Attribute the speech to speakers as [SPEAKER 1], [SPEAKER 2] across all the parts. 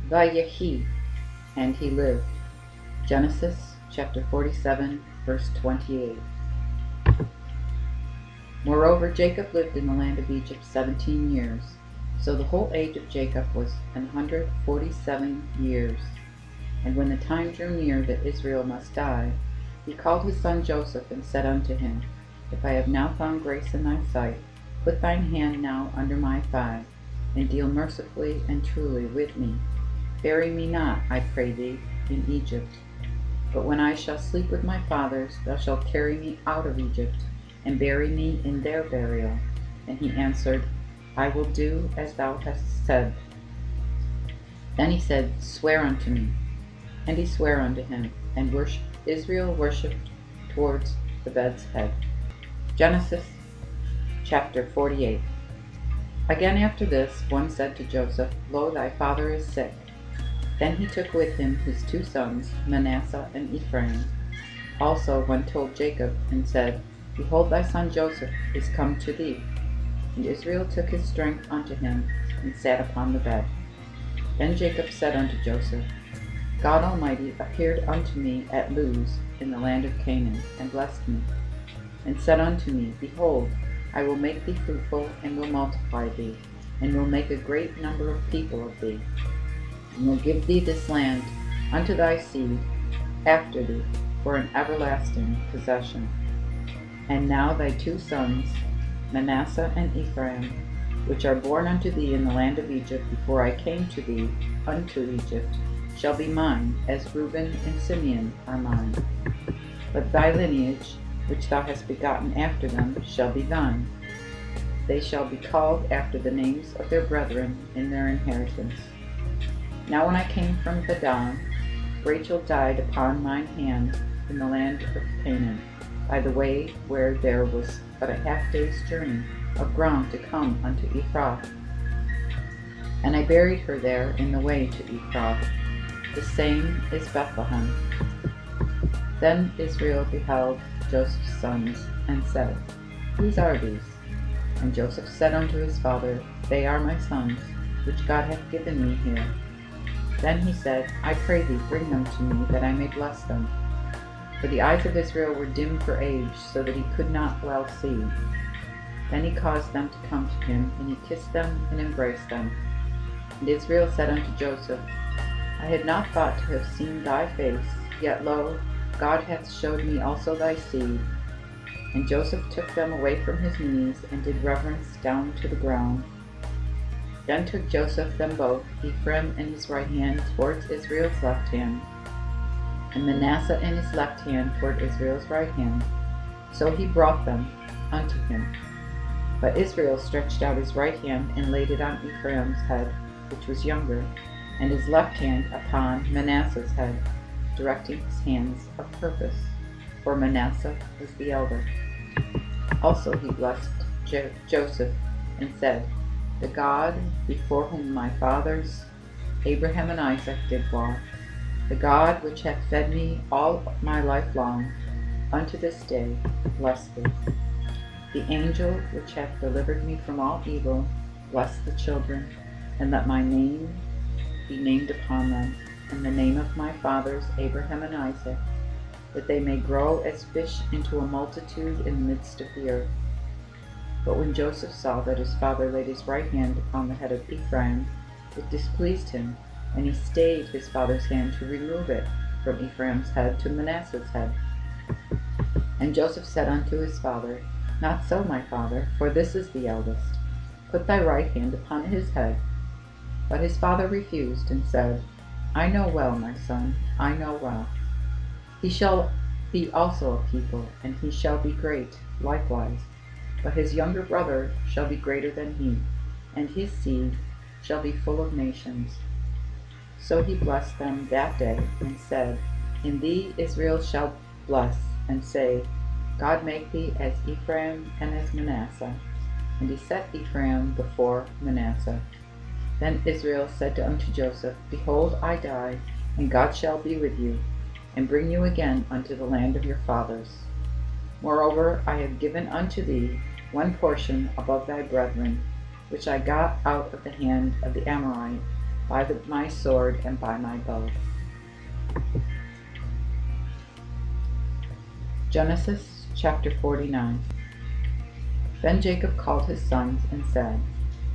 [SPEAKER 1] Vayehi, and he lived. Genesis chapter 47, verse 28. Moreover, Jacob lived in the land of Egypt 17 years. So the whole age of Jacob was 147 years. And when the time drew near that Israel must die, he called his son Joseph, and said unto him, If I have now found grace in thy sight, put thine hand now under my thigh, and deal mercifully and truly with me. Bury me not, I pray thee, in Egypt. But when I shall sleep with my fathers, thou shalt carry me out of Egypt, and bury me in their burial. And he answered, I will do as thou hast said. Then he said, Swear unto me. And he sware unto him, and Israel worshipped towards the bed's head. Genesis chapter 48. Again after this, one said to Joseph, Lo, thy father is sick. Then he took with him his two sons, Manasseh and Ephraim. Also one told Jacob, and said, Behold, thy son Joseph is come to thee. And Israel took his strength unto him, and sat upon the bed. Then Jacob said unto Joseph, God Almighty appeared unto me at Luz in the land of Canaan, and blessed me, and said unto me, Behold, I will make thee fruitful, and will multiply thee, and will make a great number of people of thee, and will give thee this land unto thy seed after thee for an everlasting possession. And now thy two sons, Manasseh and Ephraim, which are born unto thee in the land of Egypt before I came to thee unto Egypt, shall be mine, as Reuben and Simeon are mine. But thy lineage, which thou hast begotten after them, shall be thine. They shall be called after the names of their brethren in their inheritance. Now when I came from Padan, Rachel died upon mine hand in the land of Canaan, by the way where there was but a half day's journey of ground to come unto Ephrath. And I buried her there in the way to Ephrath. The same is Bethlehem. Then Israel beheld Joseph's sons, and said, Whose are these? And Joseph said unto his father, They are my sons, which God hath given me here. Then he said, I pray thee, bring them to me, that I may bless them. For the eyes of Israel were dim for age, so that he could not well see. Then he caused them to come to him, and he kissed them and embraced them. And Israel said unto Joseph, I had not thought to have seen thy face, yet lo, God hath showed me also thy seed. And Joseph took them away from his knees, and did reverence down to the ground. Then took Joseph them both, Ephraim in his right hand towards Israel's left hand, and Manasseh in his left hand toward Israel's right hand. So he brought them unto him. But Israel stretched out his right hand, and laid it on Ephraim's head, which was younger, and his left hand upon Manasseh's head, directing his hands of purpose, for Manasseh was the elder. Also he blessed Joseph, and said, The God before whom my fathers Abraham and Isaac did walk, the God which hath fed me all my life long, unto this day, bless thee. The angel which hath delivered me from all evil, bless the children, and let my name be named upon them, and the name of my fathers Abraham and Isaac, that they may grow as fish into a multitude in the midst of the earth. But when Joseph saw that his father laid his right hand upon the head of Ephraim, it displeased him, and he stayed his father's hand to remove it from Ephraim's head to Manasseh's head. And Joseph said unto his father, Not so, my father, for this is the eldest. Put thy right hand upon his head. But his father refused, and said, I know well, my son, I know well. He shall be also a people, and he shall be great likewise. But his younger brother shall be greater than he, and his seed shall be full of nations. So he blessed them that day, and said, In thee Israel shall bless, and say, God make thee as Ephraim and as Manasseh. And he set Ephraim before Manasseh. Then Israel said unto Joseph, Behold, I die, and God shall be with you, and bring you again unto the land of your fathers. Moreover, I have given unto thee one portion above thy brethren, which I got out of the hand of the Amorite, by my sword and by my bow. Genesis chapter 49. Then Jacob called his sons and said,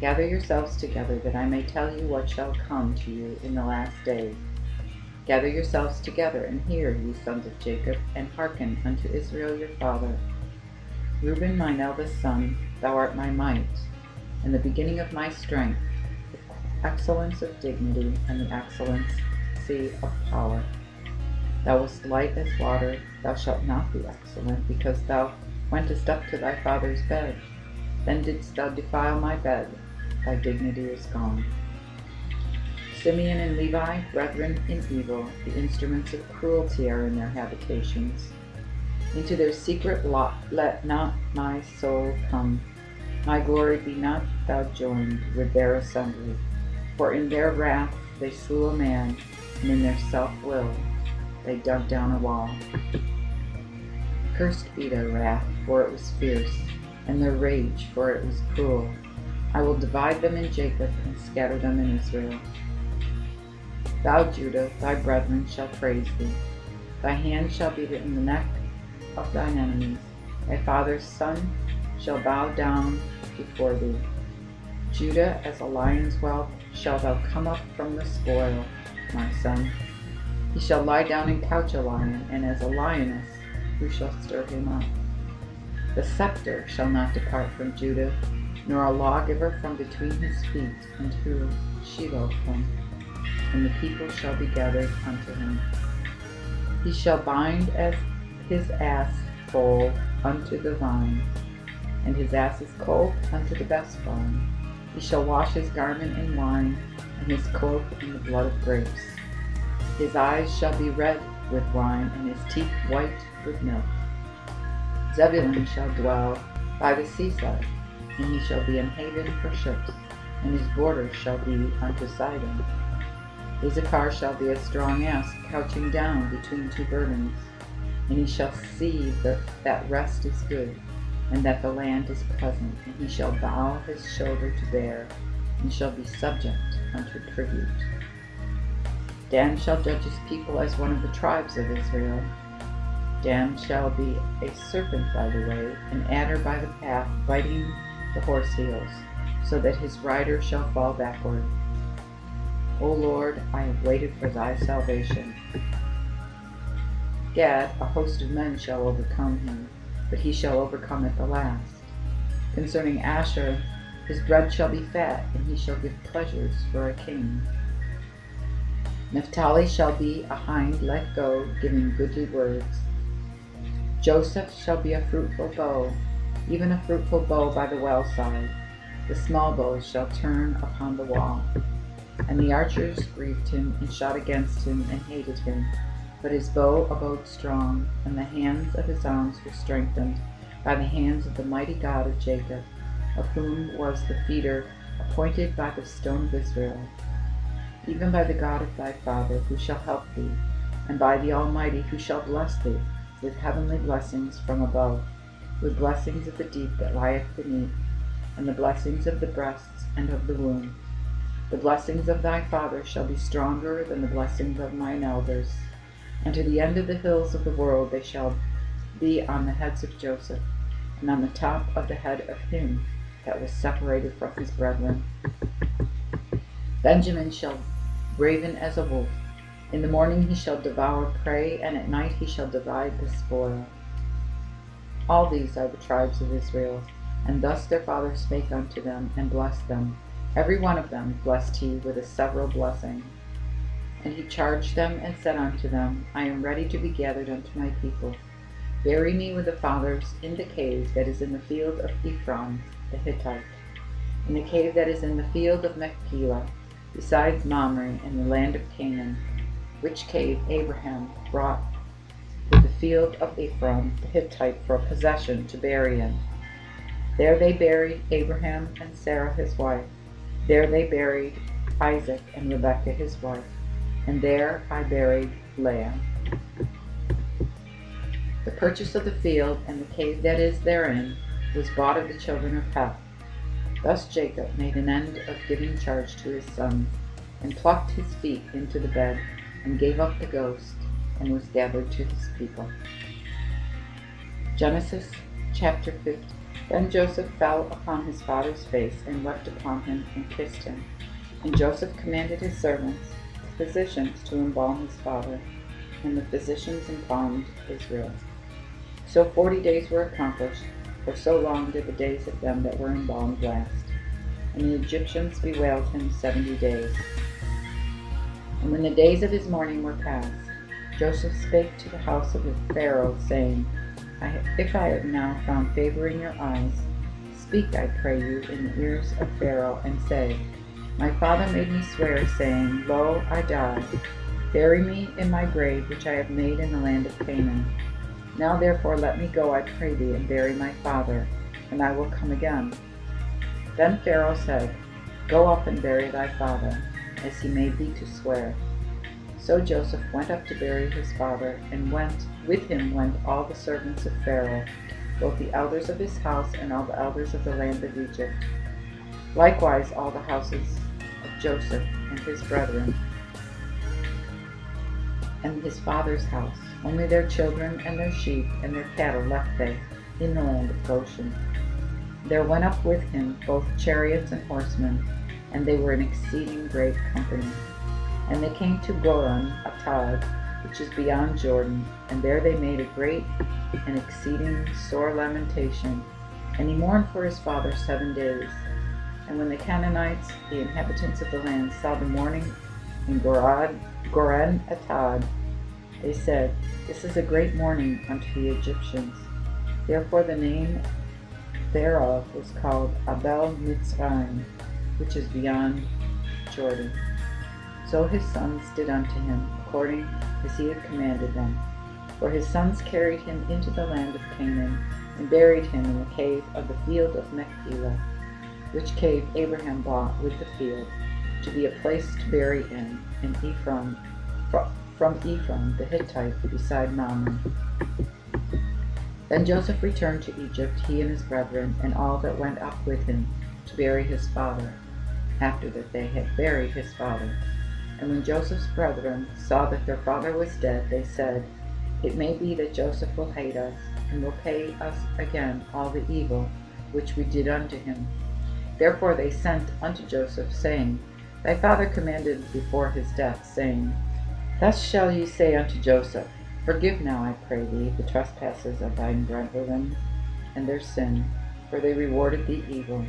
[SPEAKER 1] Gather yourselves together, that I may tell you what shall come to you in the last days. Gather yourselves together, and hear, ye sons of Jacob, and hearken unto Israel your father. Reuben, mine eldest son, thou art my might, and the beginning of my strength, the excellence of dignity, and the excellency of power. Thou wast light as water, thou shalt not be excellent, because thou wentest up to thy father's bed. Then didst thou defile my bed, thy dignity is gone. Simeon and Levi, brethren in evil, the instruments of cruelty are in their habitations. Into their secret lot let not my soul come. My glory be not thou joined with their assembly. For in their wrath they slew a man, and in their self-will they dug down a wall. Cursed be their wrath, for it was fierce, and their rage, for it was cruel. I will divide them in Jacob, and scatter them in Israel. Thou, Judah, thy brethren shall praise thee. Thy hand shall be in the neck of thine enemies. Thy father's son shall bow down before thee. Judah, as a lion's whelp, shalt thou come up from the spoil, my son. He shall lie down and couch a lion, and as a lioness, who shall stir him up? The scepter shall not depart from Judah, nor a lawgiver from between his feet, and who Shiloh him, and the people shall be gathered unto him. He shall bind as his ass foal unto the vine, and his ass's colt unto the best vine. He shall wash his garment in wine, and his cloak in the blood of grapes. His eyes shall be red with wine, and his teeth white with milk. Zebulun shall dwell by the seaside, and he shall be an haven for ships, and his borders shall be unto Sidon. Issachar shall be a strong ass, couching down between two burdens, and he shall see that rest is good, and that the land is pleasant, and he shall bow his shoulder to bear, and shall be subject unto tribute. Dan shall judge his people as one of the tribes of Israel. Dan shall be a serpent by the way, an adder by the path, biting the horse heels, so that his rider shall fall backward. O Lord, I have waited for thy salvation. Gad, a host of men shall overcome him, but he shall overcome at the last. Concerning Asher, his bread shall be fat, and he shall give pleasures for a king. Naphtali shall be a hind let go, giving goodly words. Joseph shall be a fruitful bow, even a fruitful bow by the well side. The small bows shall turn upon the wall. And the archers grieved him, and shot against him, and hated him. But his bow abode strong, and the hands of his arms were strengthened by the hands of the mighty God of Jacob, of whom was the feeder appointed by the stone of Israel, even by the God of thy father, who shall help thee, and by the Almighty, who shall bless thee with heavenly blessings from above, with blessings of the deep that lieth beneath, and the blessings of the breasts and of the womb. The blessings of thy father shall be stronger than the blessings of mine elders, and to the end of the hills of the world they shall be on the heads of Joseph, and on the top of the head of him that was separated from his brethren. Benjamin shall raven as a wolf. In the morning he shall devour prey, and at night he shall divide the spoil. All these are the tribes of Israel, and thus their father spake unto them, and blessed them. Every one of them blessed he with a several blessing. And he charged them, and said unto them, I am ready to be gathered unto my people. Bury me with the fathers in the cave that is in the field of Ephron the Hittite, in the cave that is in the field of Machpelah, besides Mamre in the land of Canaan, which cave Abraham brought with the field of Ephron the Hittite for a possession to bury in. There they buried Abraham and Sarah his wife. There they buried Isaac and Rebekah his wife. And there I buried Leah. The purchase of the field and the cave that is therein was bought of the children of Heth. Thus Jacob made an end of giving charge to his sons, and plucked his feet into the bed, and gave up the ghost, and was gathered to his people. Genesis chapter 50. Then Joseph fell upon his father's face, and wept upon him, and kissed him. And Joseph commanded his servants, the physicians, to embalm his father, and the physicians embalmed Israel. So 40 days were accomplished, for so long did the days of them that were embalmed last. And the Egyptians bewailed him 70 days. And when the days of his mourning were past, Joseph spake to the house of the Pharaoh, saying, If I have now found favor in your eyes, speak, I pray you, in the ears of Pharaoh, and say, My father made me swear, saying, Lo, I die. Bury me in my grave which I have made in the land of Canaan. Now therefore let me go, I pray thee, and bury my father, and I will come again. Then Pharaoh said, Go up and bury thy father, as he made thee to swear. So Joseph went up to bury his father, and with him went all the servants of Pharaoh, both the elders of his house and all the elders of the land of Egypt. Likewise all the houses of Joseph and his brethren, and his father's house. Only their children and their sheep and their cattle left they in the land of Goshen. There went up with him both chariots and horsemen, and they were an exceeding great company. And they came to Goran Atad, which is beyond Jordan, and there they made a great and exceeding sore lamentation. And he mourned for his father 7 days. And when the Canaanites, the inhabitants of the land, saw the mourning in Goran Atad, they said, This is a great mourning unto the Egyptians. Therefore the name thereof was called Abel Mitzrayim, which is beyond Jordan. So his sons did unto him, according as he had commanded them. For his sons carried him into the land of Canaan, and buried him in the cave of the field of Machpelah, which cave Abraham bought with the field, to be a place to bury in Ephraim, from Ephraim the Hittite, beside Mamre. Then Joseph returned to Egypt, he and his brethren, and all that went up with him, to bury his father, after that they had buried his father. And when Joseph's brethren saw that their father was dead, they said, It may be that Joseph will hate us, and will pay us again all the evil which we did unto him. Therefore they sent unto Joseph, saying, Thy father commanded before his death, saying, Thus shall ye say unto Joseph, Forgive now, I pray thee, the trespasses of thine brethren, and their sin, for they rewarded thee evil.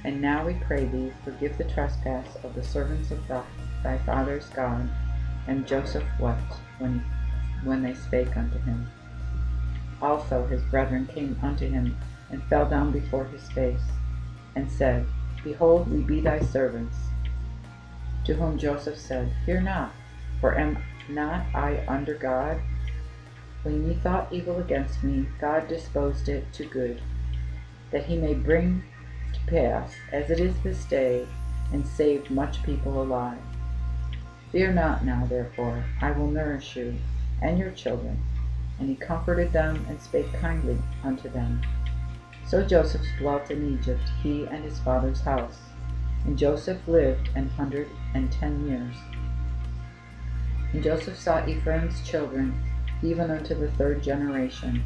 [SPEAKER 1] And now we pray thee, forgive the trespass of the servants of thy father's God. And Joseph wept when they spake unto him. Also his brethren came unto him, and fell down before his face, and said, Behold, we be thy servants. To whom Joseph said, Fear not, for am not I under God? When ye thought evil against me, God disposed it to good, that he may bring to pass, as it is this day, and saved much people alive. Fear not now, therefore, I will nourish you, and your children. And he comforted them, and spake kindly unto them. So Joseph dwelt in Egypt, he and his father's house. And Joseph lived 110 years. And Joseph saw Ephraim's children, even unto the 3rd generation.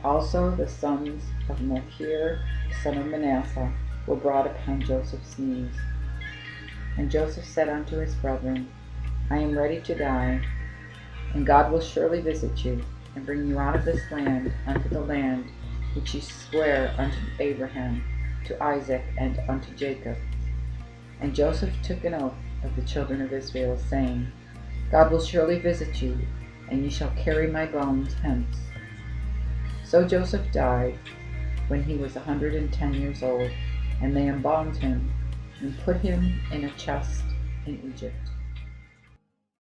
[SPEAKER 1] Also the sons of Machir, the son of Manasseh, were brought upon Joseph's knees. And Joseph said unto his brethren, I am ready to die, and God will surely visit you, and bring you out of this land unto the land which he sware unto Abraham, to Isaac, and unto Jacob. And Joseph took an oath of the children of Israel, saying, God will surely visit you, and ye shall carry my bones hence. So Joseph died when he was 110 years old, and they embalmed him, and put him in a chest in Egypt.